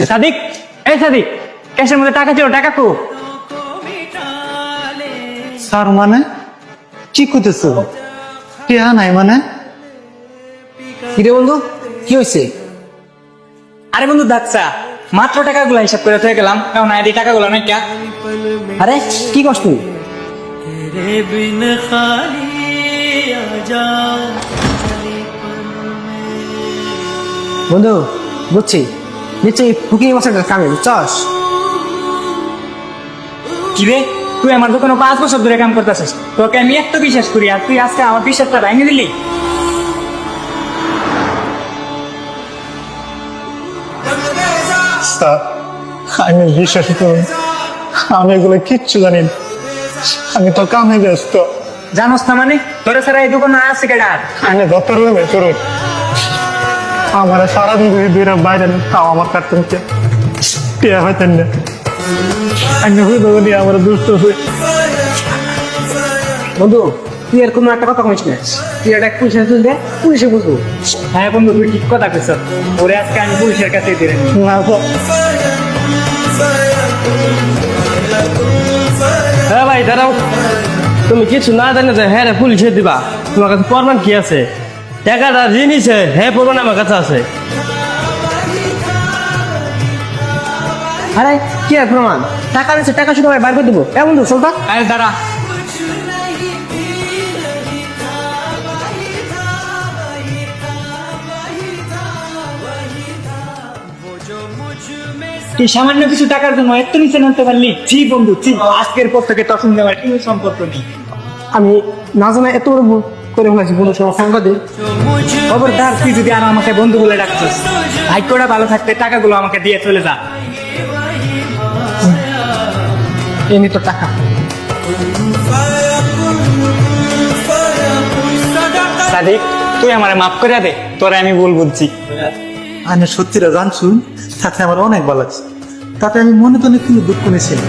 সাদিক, এই সাদিক, ক্যাশের মধ্যে টাকা ছিল, টাকা কো? স্যার মানে কি করতেছো? টিয়া নাই মানে? কিরে বন্ধু, কি হয়েছে? আরে বন্ধু দাচ্ছা, মাত্র টাকাগুলো হিসাব করে থয়ে গেলাম, কারণ এই টাকাগুলো নাই ক্যা? আরে কি কষ্ট তুই? বন্ধু বুঝছি, নিশ্চয়ই ফুকিং মাসের কামে, বুঝছস? কি রে, তুই আমার দোকানে 5 বছর ধরে কাম করতেছিস, তোকে আমি এত বিশ্বাস করি, আর তুই আজকে আমার বিশ্বাসটা ভেঙে দিলি। স্যার আমি বিশ্বাস করুন, আমি এগুলো কিচ্ছু জানি না। আমি তো কামে ব্যস্ত। জানোস না মানে, তোরা সারা এই দোকানে আছে কেডা? আমি দপ্তর রুমে চলুন, আমার সারাদিন দুই বাইরে তাও আমার কাটতে টিয়া হইতেন না। আমি হইতে আমার দুষ্ট হয়ে বন্ধু তুই আর কোনো একটা কথা কমিস না, তুই একটা পুলিশে তুল দে, পুলিশে বুঝবো। হ্যাঁ বন্ধু, তুই ঠিক কথা কইছ, ওরে আজকে আমি পুলিশের কাছে দিয়ে দেব। না তো। হ্যাঁ ভাই দাঁড়াও, তুমি কিছু না জানে যে হ্যাঁ রে পুলিশে দিবা, তোমার কাছে প্রমাণ কি আছে? টাকাটা জিনিসে হ্যাঁ প্রমাণ আমার কাছে আছে। আরে কি আর প্রমাণ? টাকা দিচ্ছে, টাকা শুধু বাইর করে দেবো। এ বন্ধু চলতা। আরে দাঁড়া, তুই সামান্য কিছু টাকার জন্য এত নিচে নামতে পারলি? জি বন্ধু, জি, আজকের পর থেকে তোর সঙ্গে আমার কোনো সম্পর্ক নেই। আমি না জানা এত বড় ভুল করে ফেলেছি, বন্ধু সবার সঙ্গ দে। খবরদার, তুই যদি আর আমাকে বন্ধু বলে ডাকছিস, ভাগ্যটা ভালো থাকতে টাকাগুলো আমাকে দিয়ে চলে যা। এমনি তোর টাকা। সাদিক, তুই আমারে মাফ করে দে, তোরে আমি ভুল বুঝছি। আমি সত্যিটা জানছুন, তাতে আমার অনেক ভালো লাগছে। তাতে আমি মনে তো অনেক কিন্তু দুঃখ নিয়েছিলাম।